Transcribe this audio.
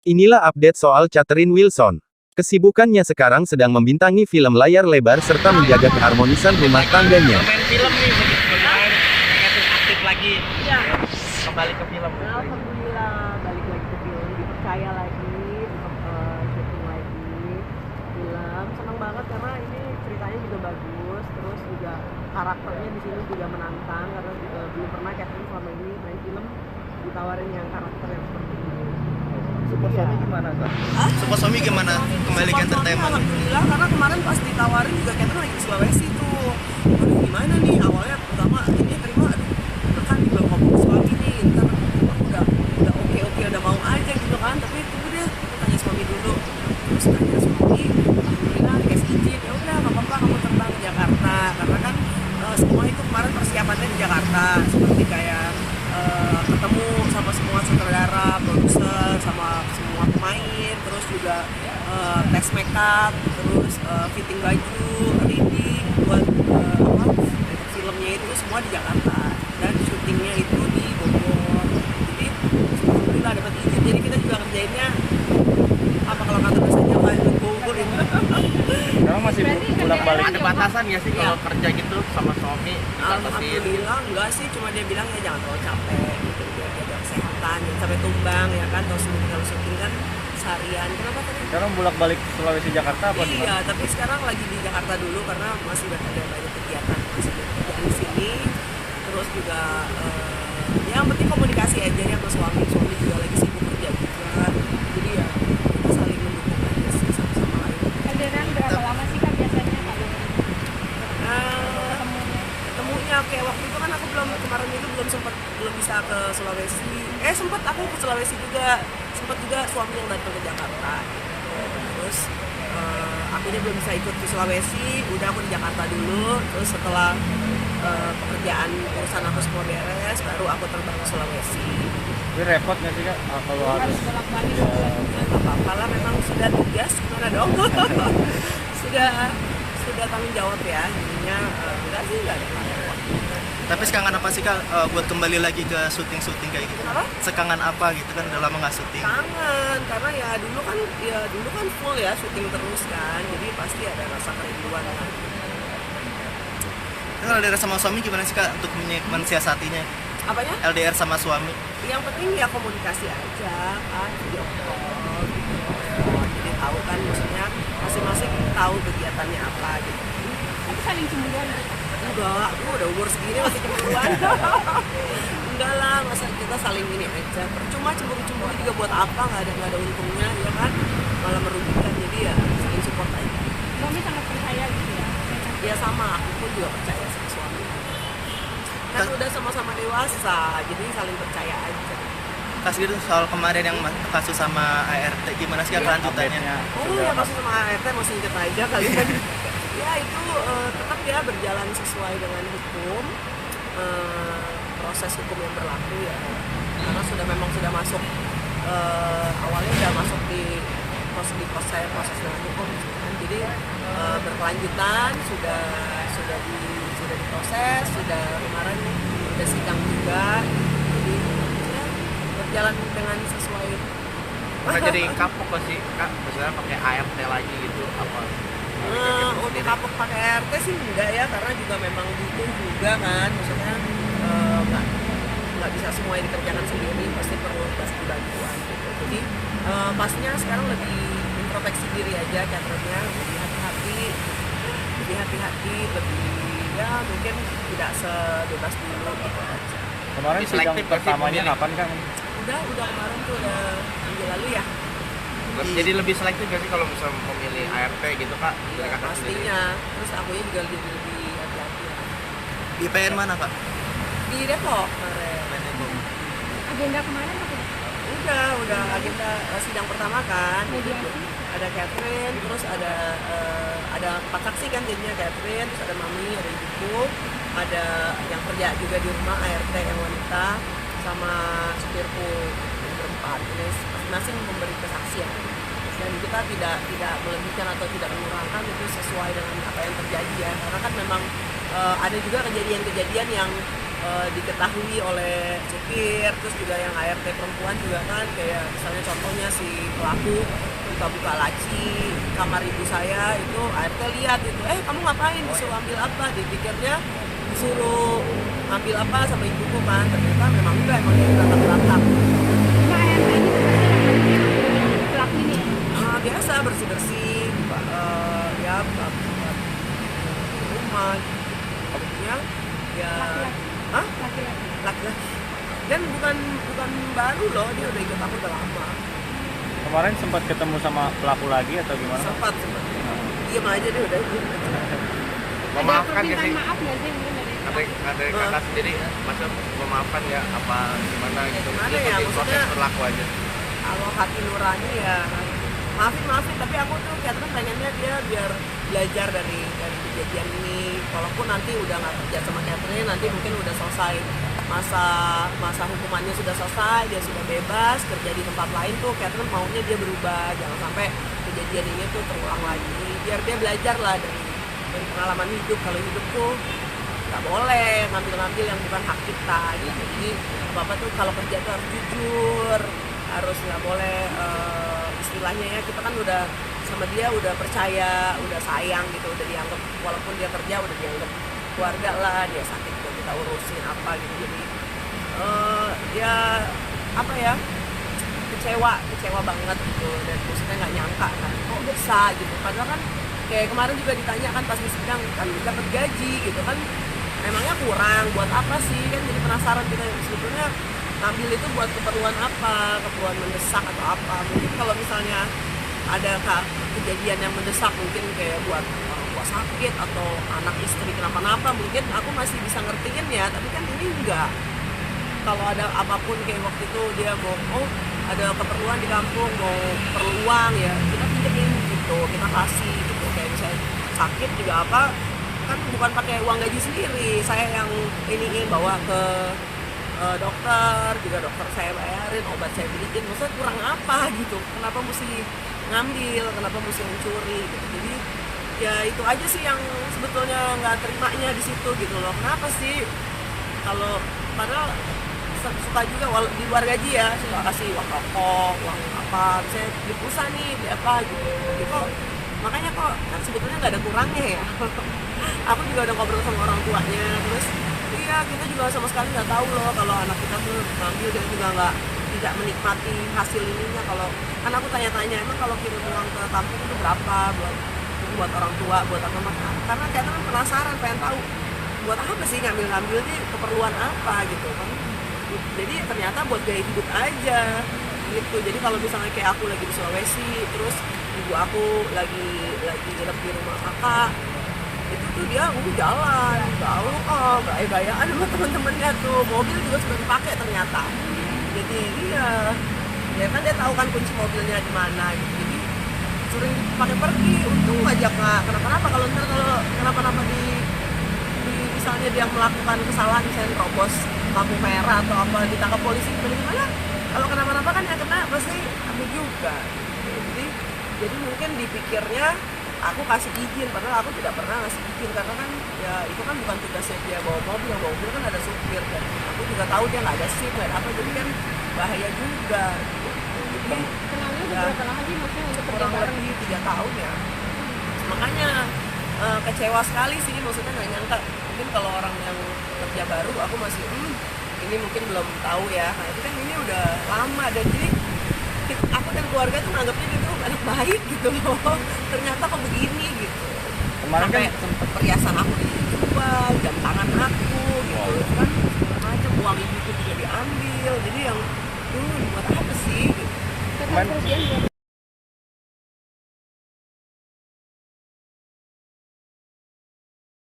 Inilah update soal Catherine Wilson. Kesibukannya sekarang sedang membintangi film layar lebar serta menjaga keharmonisan rumah tangganya. Main film nih, bagaimana pengen aktif lagi. Ya, Kembali ke film. alhamdulillah balik lagi ke film, dipercaya lagi untuk syuting lagi film. Senang banget karena ini ceritanya juga bagus, terus juga karakternya di sini juga menantang karena belum pernah Catherine selama ini main film ditawarin yang karakter yang seperti ini. Super Suami gimana, Kak? Super Suami gimana? Kembali ke Super Suami, entertainment. alhamdulillah, karena kemarin pas ditawarin juga Catherine lagi di Sulawesi tuh. Aduh gimana nih, awalnya pertama ini terima, aduh kan belum ngomong suami nih, ntar aku udah oke udah mau aja gitu kan, tapi tunggu deh, aku tanya suami dulu. Terus tanya suami, alhamdulillah dikasih izin, ya udah nggak apa-apa kamu terbang ke Jakarta, karena kan semua itu kemarin persiapannya di Jakarta, seperti kayak ketemu sama semua sutradara, produser, sama semua pemain, terus juga tes makeup, terus fitting baju, reading buat filmnya itu semua di Jakarta dan syutingnya itu di Bogor. Jadi alhamdulillah dapat izin. Jadi kita juga kerjainnya apa kalau kata bahasanya kayak Bogor ini. Sekarang masih bolak-balik. Ada batasan nggak sih kalau Iya. kerja gitu sama suami? Dibatasin. Alhamdulillah enggak sih, cuma dia bilang ya jangan terlalu capek gitu, biar jaga kesehatan, jangan sampai tumbang ya kan, terus kalau syuting kan seharian. Kenapa tadi? Sekarang bolak-balik Sulawesi Jakarta apa Iya, gimana? tapi sekarang lagi di Jakarta dulu karena masih ada banyak kegiatan, masih ada kerjaan di sini. Terus juga yang penting komunikasi aja ya sama suami juga lagi sibuk kerja juga. Jadi ya kita saling mendukung aja sih satu sama lain. LDRan berapa lama sih Kak biasanya kalian Eh, ketemunya? ketemunya kayak waktu itu kan aku kemarin itu belum bisa ke Sulawesi. Sempat aku ke Sulawesi juga, sempat juga suami yang datang ke Jakarta gitu. Terus akunya belum bisa ikut ke Sulawesi, udah aku di Jakarta dulu. Terus setelah pekerjaan urusan aku semua beres, baru aku terbang ke Sulawesi. Jadi repot nggak sih, Kak? Kalau harus Harus bolak-balik. Ya nggak apa-apa lah, memang sudah tugas, gimana dong? sudah tanggung jawab ya, jadinya enggak sih, enggak ada masalah. Tapi sekangan apa sih Kak buat kembali lagi ke syuting-syuting kayak gitu? Kenapa? Sekangan apa gitu kan udah lama nggak syuting. Kangen, karena ya dulu kan full ya syuting terus kan, jadi pasti ada rasa kerinduan kan. Kalau LDR sama suami gimana sih Kak untuk mensiasatinya? Apanya? LDR sama suami. Yang penting ya komunikasi aja kan, video call gitu. Jadi tahu kan, maksudnya masing-masing tahu kegiatannya apa gitu. Tapi saling cemburuan gitu. Enggak, aku udah umur segini masih cemburuan. Enggak lah, masa kita saling ini aja. Percuma cemburu-cemburu juga buat apa, nggak ada untungnya ya kan, malah merugikan. Jadi ya saling support aja. Suami sangat percaya gitu ya. Ya sama, aku pun juga percaya sama suami. Kan udah sama-sama dewasa, jadi saling percaya aja. Kasih gitu soal kemarin yang kasus sama ART gimana sih Kak kelanjutannya? Oh ya, kasus sama ART mau singkat aja kalian. Ya itu tetap ya berjalan sesuai dengan hukum, proses hukum yang berlaku ya. Karena memang sudah masuk, awalnya sudah masuk di proses dengan hukum gitu kan. Jadi berkelanjutan sudah diproses, sudah kemarin sudah sidang juga. Jadi ya, berjalan dengan sesuai. pernah jadi kapok nggak sih, Kak? Misalnya pakai ART lagi gitu apa? Untuk kapok pakai RT sih enggak ya, karena juga memang butuh juga kan, maksudnya nggak bisa semuanya dikerjakan sendiri, pasti perlu bantuan gitu. Jadi pastinya sekarang lebih introspeksi diri aja, Catherine-nya lebih hati-hati, lebih ya mungkin tidak sebebas dulu gitu aja. Kemarin sidang Selektif berarti pertamanya pemilih. kapan, Kang? Udah kemarin tuh udah minggu lalu ya. Jadi lebih selektif gak sih kalau misalnya memilih ART gitu, Kak? Dari Ya, kakak sendiri. pastinya. Terus akunya juga lebih hati-hati ya. Di PN mana Kak? Di Depok kemarin. Agenda kemarin apa ya? Udah agenda sidang pertama kan. Mediasi. Ada Catherine, terus ada 4 saksi kan, jadinya Catherine, terus ada Mami, ada Ibuku, ada yang kerja juga di rumah ART yang wanita, sama supirku yang berempat. Ini masing-masing memberi kesaksian. Dan kita tidak melebihkan atau tidak mengurangi, itu sesuai dengan apa yang terjadi ya. Karena kan memang ada juga kejadian-kejadian yang diketahui oleh supir, terus juga yang ART perempuan juga kan, kayak misalnya contohnya si pelaku buka-buka laci kamar ibu saya, itu ART lihat itu, kamu ngapain, disuruh ambil apa, dipikirnya disuruh ambil apa sama ibuku kan, ternyata memang enggak, emang dia berantak-berantak. Cuma ART ini sebenarnya pelaku ini ya? Biasa bersih-bersih, ya buat rumah, jadinya ya Laki-laki. laki-laki, dan bukan baru loh, dia udah ikut aku udah lama. Kemarin sempat ketemu sama pelaku lagi atau gimana? Sempat diem aja deh udah. Ada Memaafkan ya permintaan sih. maaf nggak sih mungkin dari Ada kakak sendiri, masa memaafkan ya apa gimana gitu? Gimana ya, Ikutin proses maksudnya- berlaku aja. Kalau hati nurani ya maafin, tapi aku tuh Catherine pengennya dia biar belajar dari kejadian ini, walaupun nanti udah nggak kerja sama Catherine, nanti mungkin udah selesai masa hukumannya, sudah selesai, dia sudah bebas kerja di tempat lain tuh, Catherine maunya dia berubah, jangan sampai kejadian ini tuh terulang lagi, biar dia belajar lah dari pengalaman hidup. Kalau hidup tuh nggak boleh ngambil yang bukan hak kita gitu. Jadi bapak tuh kalau kerja tuh harus jujur, harus nggak boleh istilahnya ya, kita kan udah sama dia udah percaya, udah sayang gitu, udah dianggap, walaupun dia kerja udah dianggap keluarga lah, dia sakit juga kita urusin apa gitu. Jadi ya apa ya, kecewa banget gitu, dan maksudnya nggak nyangka kan kok bisa gitu, padahal kan kayak kemarin juga ditanya kan pas di sidang kan dapat gaji gitu kan, emangnya kurang buat apa sih, kan jadi penasaran kita sebetulnya ngambil itu buat keperluan apa, keperluan mendesak atau apa. Mungkin kalau misalnya ada kejadian yang mendesak, mungkin kayak buat orang tua sakit atau anak istri kenapa-napa, mungkin aku masih bisa ngertiin ya, tapi kan ini enggak. Kalau ada apapun kayak waktu itu dia mau ada keperluan di kampung, mau perlu uang ya kita pinjemin gitu, kita kasih gitu, kayak misalnya sakit juga apa, kan bukan pakai uang gaji sendiri, saya yang iniin bawa ke dokter, juga dokter saya bayarin, obat saya beliin, maksudnya kurang apa gitu, kenapa mesti ngambil, kenapa mesti mencuri gitu. Jadi ya itu aja sih yang sebetulnya nggak terimanya di situ gitu loh, kenapa sih kalau padahal suka juga di luar gaji ya, suka kasih uang rokok, uang apa, misalnya beli pulsa nih, beli apa gitu, gitu. Makanya kok kan sebetulnya nggak ada kurangnya ya. Aku juga udah ngobrol sama orang tuanya, terus iya kita juga sama sekali nggak tahu loh kalau anak kita tuh ngambil, dan juga tidak menikmati hasil ininya. Kalau kan aku tanya-tanya, emang kalau kirim uang ke kampung itu berapa buat orang tua, buat apa, karena kita kan penasaran, pengen tahu buat apa sih ngambil nih, keperluan apa gitu kan. Jadi ternyata buat gaya hidup aja gitu. Jadi kalau misalnya kayak aku lagi di Sulawesi, terus ibu aku lagi nginep di rumah kakak, itu tuh dia jalan jauh, gaya-gayaan sama temen-temennya tuh, mobil juga sudah dipakai ternyata. Jadi iya, ya kan dia tahu kan kunci mobilnya di mana gitu. Jadi sering dipakai pergi, untung aja nggak kenapa-napa. Kalau kenapa-napa di misalnya dia melakukan kesalahan, misalnya terobos lampu merah atau apa, ditangkap polisi gimana, kalau kenapa-napa kan yang kena pasti aku juga. Jadi mungkin dipikirnya aku kasih izin, padahal aku tidak pernah ngasih izin, karena kan ya itu kan bukan tugasnya dia bawa mobil, yang bawa mobil kan ada supir, dan aku juga tahu dia nggak ada SIM, nggak ada apa, jadi kan bahaya juga. Jadi kenalnya ya, berapa lama sih maksudnya untuk kerja kurang bareng? lebih 3 tahun ya. Makanya kecewa sekali sih, maksudnya nggak nyangka. Mungkin kalau orang yang kerja baru aku masih ini mungkin belum tahu ya. Nah itu kan ini udah lama, dan jadi aku dan keluarga tuh nganggapnya dia tuh anak baik gitu loh. Ternyata kok begini gitu. Kemarin kan Sampai sempat perhiasan aku dijual, jam tangan aku gitu kan, segala macam, uang ibuku juga diambil. Jadi yang buat apa sih? Gitu. Total kerugian berapa